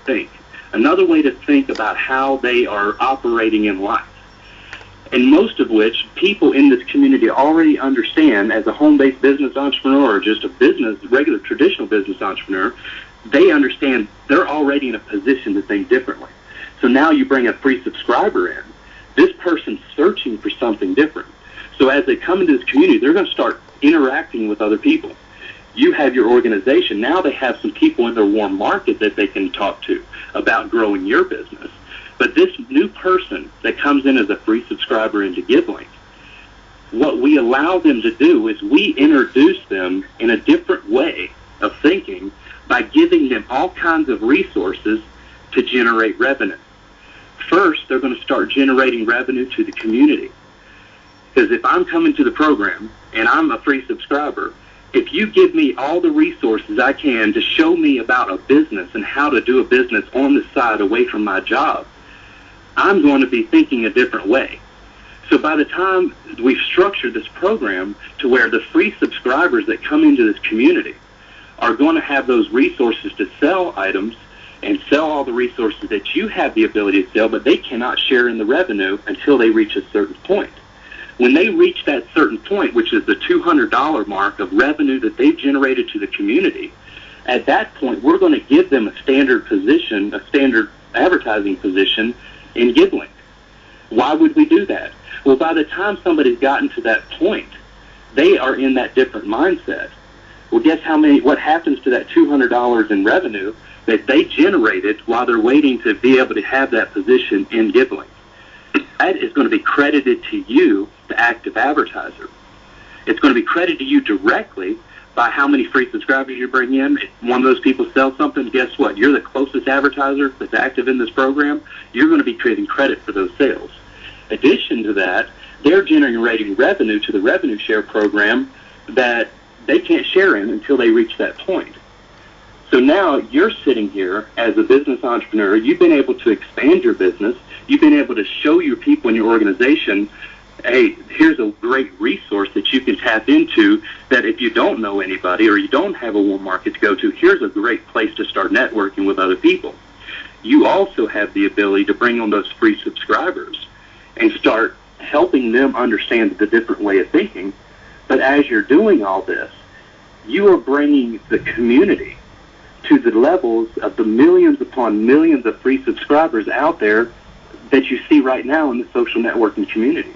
think, another way to think about how they are operating in life. And most of which people in this community already understand as a home-based business entrepreneur or just a regular traditional business entrepreneur, they understand they're already in a position to think differently. So now you bring a free subscriber in. This person's searching for something different. So as they come into this community, they're going to start interacting with other people. You have your organization. Now they have some people in their warm market that they can talk to about growing your business. But this new person that comes in as a free subscriber into GibLink, what we allow them to do is we introduce them in a different way of thinking by giving them all kinds of resources to generate revenue. First, they're going to start generating revenue to the community. Because if I'm coming to the program and I'm a free subscriber, if you give me all the resources I can to show me about a business and how to do a business on the side away from my job, I'm going to be thinking a different way. So by the time we've structured this program to where the free subscribers that come into this community are going to have those resources to sell items and sell all the resources that you have the ability to sell, but they cannot share in the revenue until they reach a certain point. When they reach that certain point, which is the $200 mark of revenue that they've generated to the community, at that point we're going to give them a standard position, a standard advertising position in GibLink. Why would we do that? Well, by the time somebody's gotten to that point, they are in that different mindset. Well, guess what happens to that $200 in revenue that they generated while they're waiting to be able to have that position in GibLink? That is going to be credited to you, the active advertiser. It's going to be credited to you directly by how many free subscribers you bring in. If one of those people sells something, guess what? You're the closest advertiser that's active in this program. You're going to be creating credit for those sales. In addition to that, they're generating revenue to the revenue share program that they can't share in until they reach that point. So now you're sitting here as a business entrepreneur. You've been able to expand your business. You've been able to show your people in your organization, hey, here's a great resource that you can tap into that if you don't know anybody or you don't have a warm market to go to, here's a great place to start networking with other people. You also have the ability to bring on those free subscribers and start helping them understand the different way of thinking. But as you're doing all this, you are bringing the community to the levels of the millions upon millions of free subscribers out there that you see right now in the social networking communities.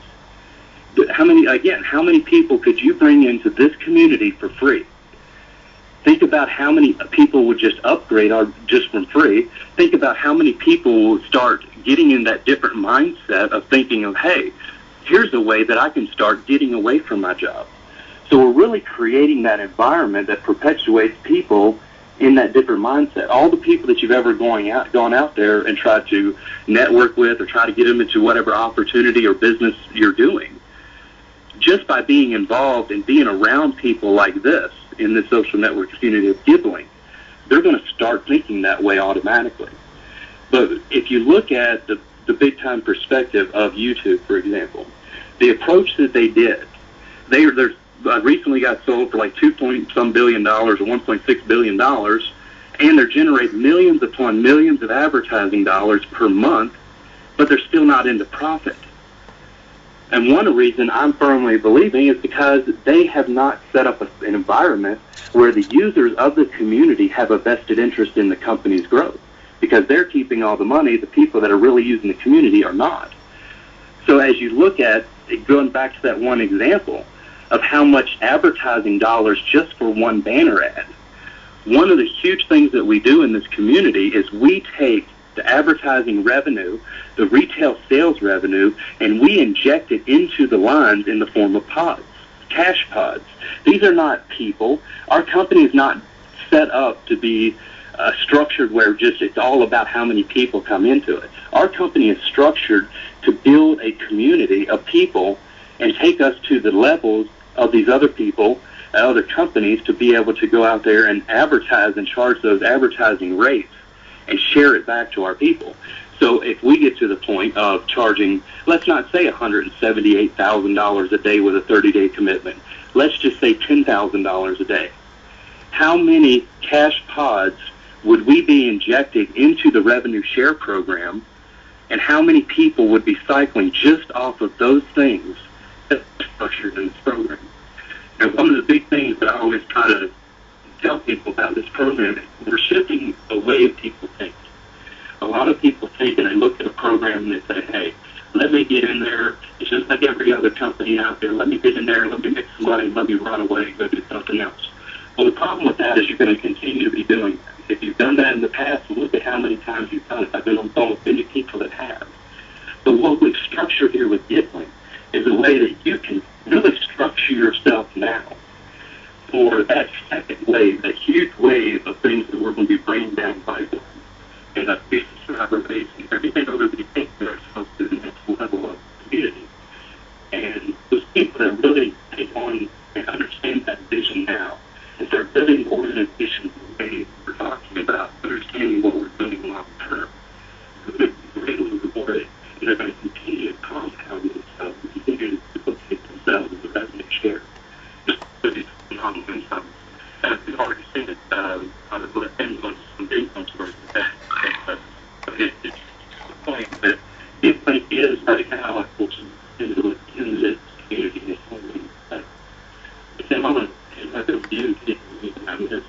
How many people could you bring into this community for free? Think about how many people would just upgrade just from free. Think about how many people will start getting in that different mindset of thinking of, hey, here's a way that I can start getting away from my job. So we're really creating that environment that perpetuates people in that different mindset. All the people that you've ever gone out there and tried to network with or try to get them into whatever opportunity or business you're doing, just by being involved and being around people like this in the social network community of GibLink, they're going to start thinking that way automatically. But if you look at the big-time perspective of YouTube, for example, the approach that they did, they recently got sold for like $2.some billion or $1.6 billion, and they're generating millions upon millions of advertising dollars per month, but they're still not into profit. And one reason I'm firmly believing is because they have not set up an environment where the users of the community have a vested interest in the company's growth, because they're keeping all the money. The people that are really using the community are not. So as you look at, going back to that one example of how much advertising dollars just for one banner ad, one of the huge things that we do in this community is we take the advertising revenue, the retail sales revenue, and we inject it into the lines in the form of pods, cash pods. These are not people. Our company is not set up to be structured where just it's all about how many people come into it. Our company is structured to build a community of people and take us to the levels of these other people, other companies, to be able to go out there and advertise and charge those advertising rates and share it back to our people. So if we get to the point of charging, let's not say $178,000 a day with a 30-day commitment. Let's just say $10,000 a day. How many cash pods would we be injecting into the revenue share program, and how many people would be cycling just off of those things that are structured in this program? And one of the big things that I always try to tell people about this program is we're shifting the way people think. A lot of people think, and they look at a program and they say, hey, let me get in there. It's just like every other company out there. Let me get in there, let me make some money, let me run away, go do something else. Well, the problem with that is you're going to continue to be doing that. If you've done that in the past, look at how many times you've done it. I've been on the phone with many people that have. But what we've structured here with GibLink is a way that you can really structure yourself now for that second wave, that huge wave of things that we're going to be bringing down pipeline. And a big subscriber base and everything over the take ourselves to the next level of community. And those people that really take on and understand that vision now, and start building organizations the way we're talking about, understanding what we're doing long term, they're going to be greatly rewarded, and they're going to continue to compound themselves and continue to duplicate themselves as a revenue share. Just really phenomenal income. As we've already seen it, on the end of some income sources that it's the point that GibLink is right now, unfortunately, in this community. But then I'm going to take my view, I mean,